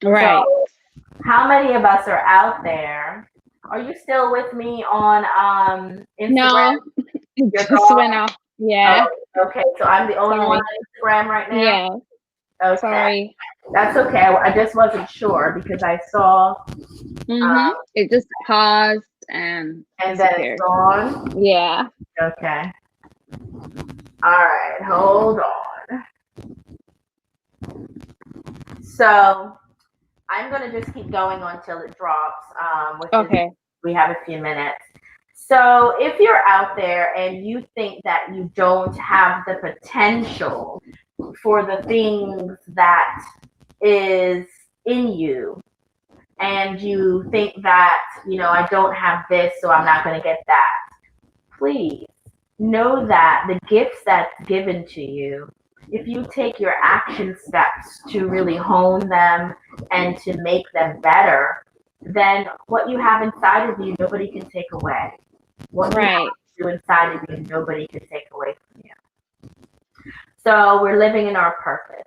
Right. So how many of us are out there? Are you still with me on Instagram? No, You're just gone? went off. Yeah. Oh, okay, so I'm the only one Sorry. on Instagram right now. Yeah. Okay, Sorry. that's okay. I just wasn't sure because I saw Mm-hmm. It just paused and and then it's disappeared. gone. Yeah. Okay, all right, hold on. So I'm going to just keep going until it drops, which is, Okay. we have a few minutes. So if you're out there and you think that you don't have the potential for the things that is in you, and you think that, I don't have this, so I'm not going to get that, please know that the gifts that's given to you, if you take your action steps to really hone them and to make them better, then what you have inside of you, nobody can take away. What you have Right. to do inside of you, nobody can take away from you. So we're living in our purpose.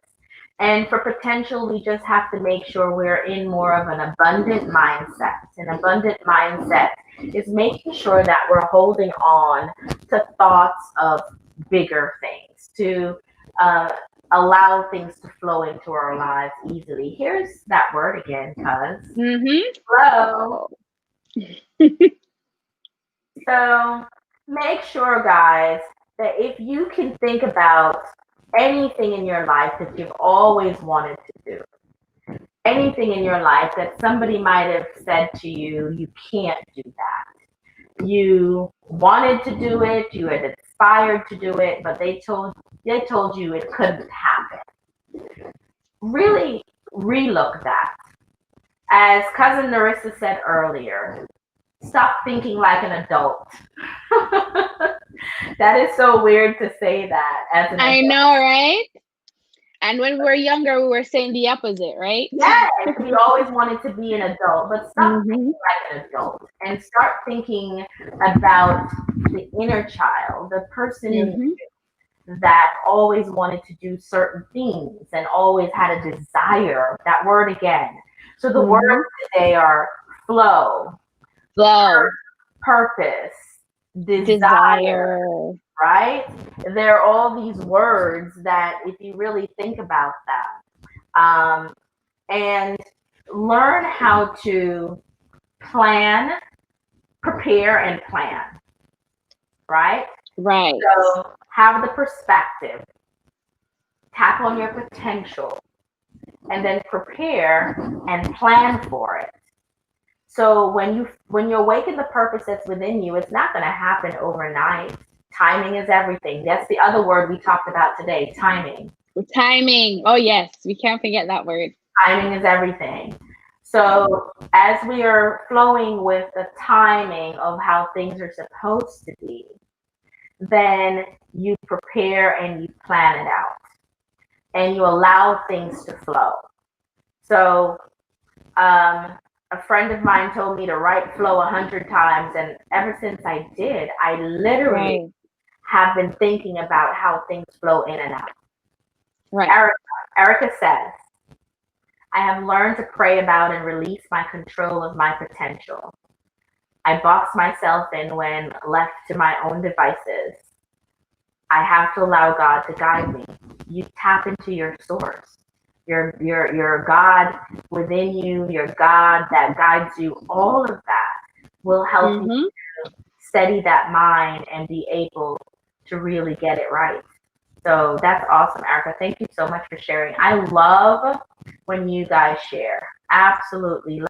And for potential, we just have to make sure we're in more of an abundant mindset. An abundant mindset is making sure that we're holding on to thoughts of bigger things, to allow things to flow into our lives easily. Here's that word again, cuz. Flow. So make sure, guys, that if you can think about anything in your life that you've always wanted to do, anything in your life that somebody might have said to you, you can't do that. You wanted to do it, you had aspired to do it, but they told you it couldn't happen. Really relook that. As cousin Nerisa said earlier, stop thinking like an adult. That is so weird to say that as an I adult. know, right? And when we were younger, we were saying the opposite, right? Yes, we always wanted to be an adult, but stop Mm-hmm. thinking like an adult and start thinking about the inner child, the person in Mm-hmm. you that always wanted to do certain things and always had a desire. That word again. So the words today are flow, Flow, purpose, desire, desire. right? There are all these words that, if you really think about them, and learn how to plan, prepare, and plan, right? Right. So have the perspective, tap on your potential, and then prepare and plan for it. So when you awaken the purpose that's within you, it's not going to happen overnight. Timing is everything. That's the other word we talked about today, timing. Timing. Oh, yes. We can't forget that word. Timing is everything. So as we are flowing with the timing of how things are supposed to be, then you prepare and you plan it out and you allow things to flow. So a friend of mine told me to write flow 100 times, and ever since I did, I literally have been thinking about how things flow in and out. Right. Erica says, I have learned to pray about and release my control of my potential. I box myself in when left to my own devices. I have to allow God to guide me. You tap into your source, your God within you, your God that guides you. All of that will help you to steady that mind and be able to really get it right. So that's awesome, Erica. Thank you so much for sharing. I love when you guys share. Absolutely.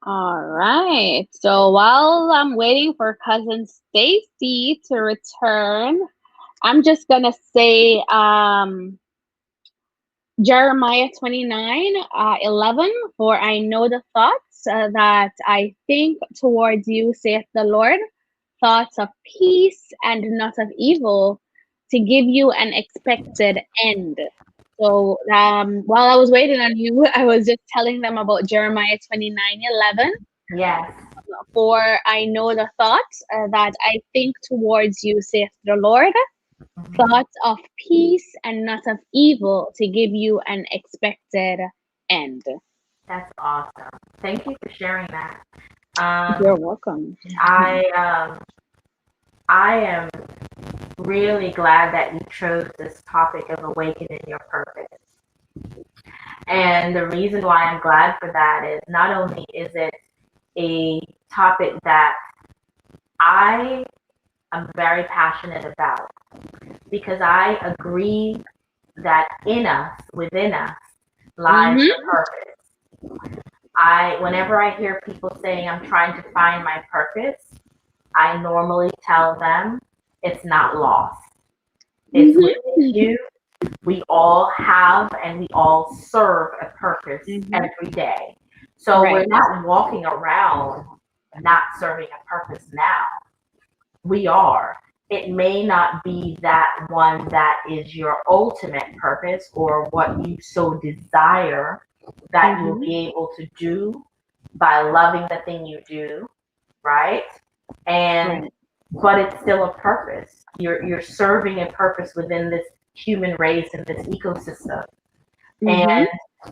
All right. So while I'm waiting for cousin Stacy to return, I'm just gonna say Jeremiah 29, 11, for I know the thoughts that I think towards you, saith the Lord, thoughts of peace and not of evil, to give you an expected end. So while I was waiting on you, I was just telling them about Jeremiah 29, 11. Yes. For I know the thoughts that I think towards you, saith the Lord, thoughts of peace and not of evil, to give you an expected end. That's awesome. Thank you for sharing that. You're welcome. I I am really glad that you chose this topic of awakening your purpose. And the reason why I'm glad for that is not only is it a topic that I am very passionate about, because I agree that in us, within us, lies the purpose. Whenever I hear people saying I'm trying to find my purpose, I normally tell them it's not lost. It's within you. We all have and we all serve a purpose every day. So we're not walking around not serving a purpose now. We are. It may not be that one that is your ultimate purpose or what you so desire that you'll be able to do by loving the thing you do, right? And but it's still a purpose. You're serving a purpose within this human race and this ecosystem. And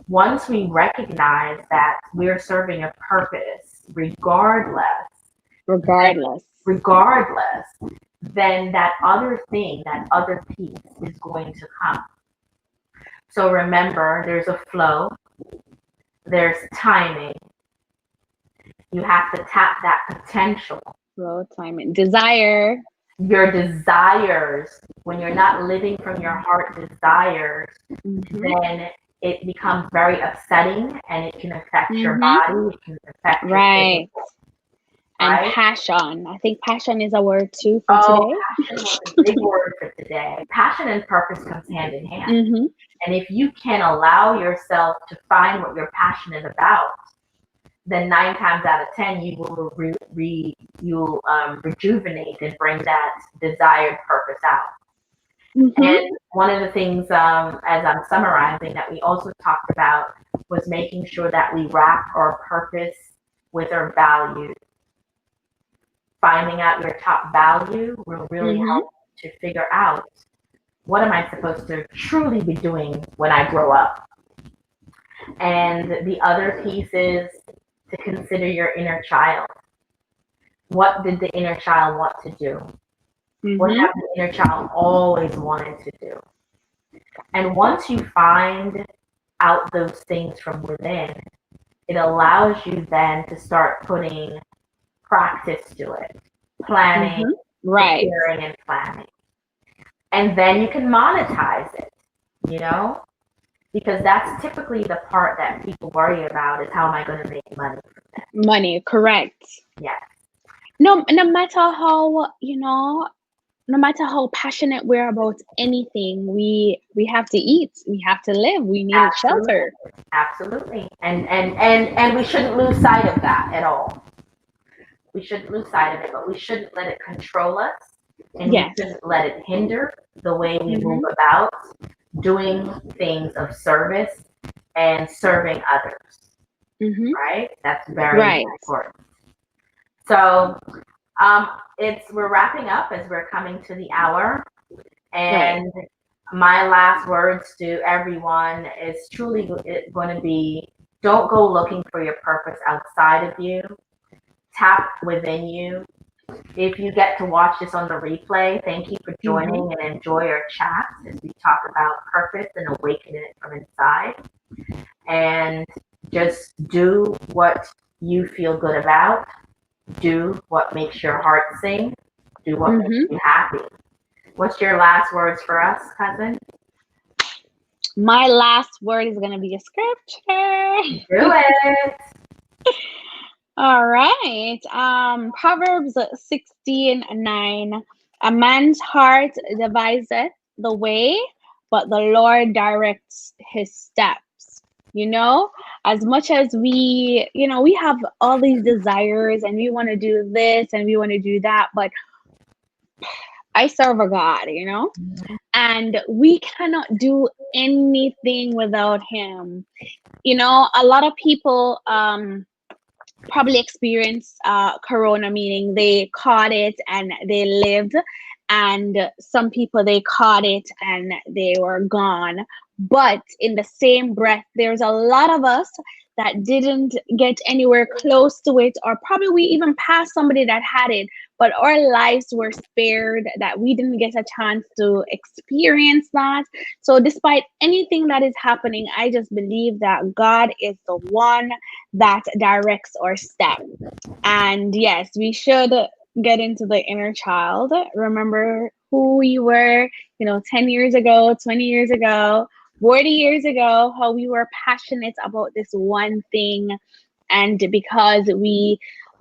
once we recognize that we're serving a purpose, regardless, then that other thing, that other piece is going to come. So remember, there's a flow, there's timing. You have to tap that potential. Flow, timing, desire. Your desires, when you're not living from your heart desires, then it becomes very upsetting and it can affect your body, it can affect your physical. And passion. I think passion is a word too for today. Passion is a big word for today. Passion and purpose comes hand in hand. And if you can allow yourself to find what you're passionate about, then 9 times out of 10 you will rejuvenate and bring that desired purpose out. And one of the things, as I'm summarizing, that we also talked about was making sure that we wrap our purpose with our values. Finding out your top value will really help to figure out, what am I supposed to truly be doing when I grow up? And the other piece is to consider your inner child. What did the inner child want to do? What have the inner child always wanted to do? And once you find out those things from within, it allows you then to start putting practice to it, planning, preparing, and planning. And then you can monetize it, because that's typically the part that people worry about, is how am I going to make money from that? Money, correct. Yes. No matter how, no matter how passionate we're about anything, we have to eat, we have to live, we need a shelter. Absolutely. And we shouldn't lose sight of that at all. We shouldn't lose sight of it, but we shouldn't let it control us, and we shouldn't let it hinder the way we move about doing things of service and serving others. Right? That's very important. So we're wrapping up as we're coming to the hour, and my last words to everyone is truly going to be: don't go looking for your purpose outside of you. Tap within you. If you get to watch this on the replay, thank you for joining and enjoy our chat as we talk about purpose and awakening it from inside. And just do what you feel good about. Do what makes your heart sing. Do what makes you happy. What's your last words for us, cousin? My last word is going to be a scripture. Do it. All right. Proverbs 16:9. A man's heart deviseth the way, but the Lord directs his steps. You know, as much as we have all these desires and we want to do this and we want to do that, but I serve a God, and we cannot do anything without him. A lot of people probably experienced corona, meaning they caught it and they lived, and some people they caught it and they were gone. But in the same breath, there's a lot of us that didn't get anywhere close to it, or probably we even passed somebody that had it, but our lives were spared, that we didn't get a chance to experience that. So despite anything that is happening, I just believe that God is the one that directs our step. And yes, we should get into the inner child. Remember who you were, 10 years ago, 20 years ago, 40 years ago, how we were passionate about this one thing. And because we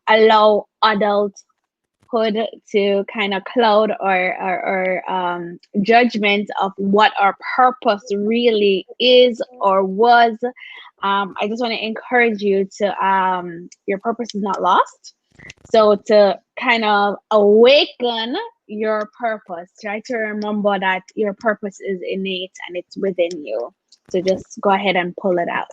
allow adulthood to kind of cloud our judgment of what our purpose really is or was, I just want to encourage you to your purpose is not lost. So to kind of awaken your purpose, try to remember that your purpose is innate and it's within you. So just go ahead and pull it out.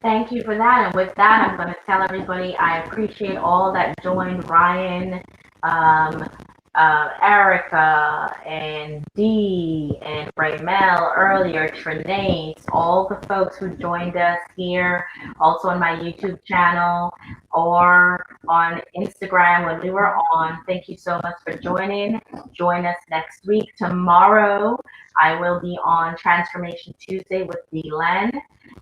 Thank you for that. And with that, I'm going to tell everybody I appreciate all that joined: Ryan, um, Erica, and Dee, and Raymel earlier, Trinace, all the folks who joined us here, also on my YouTube channel or on Instagram when we were on. Thank you so much for joining. Join us next week. Tomorrow, I will be on Transformation Tuesday with Dee Len.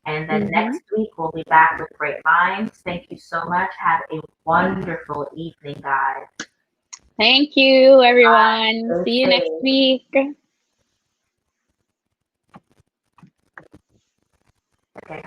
And then next week, we'll be back with Great Minds. Thank you so much. Have a wonderful evening, guys. Thank you, everyone. Bye. See you next week. Okay.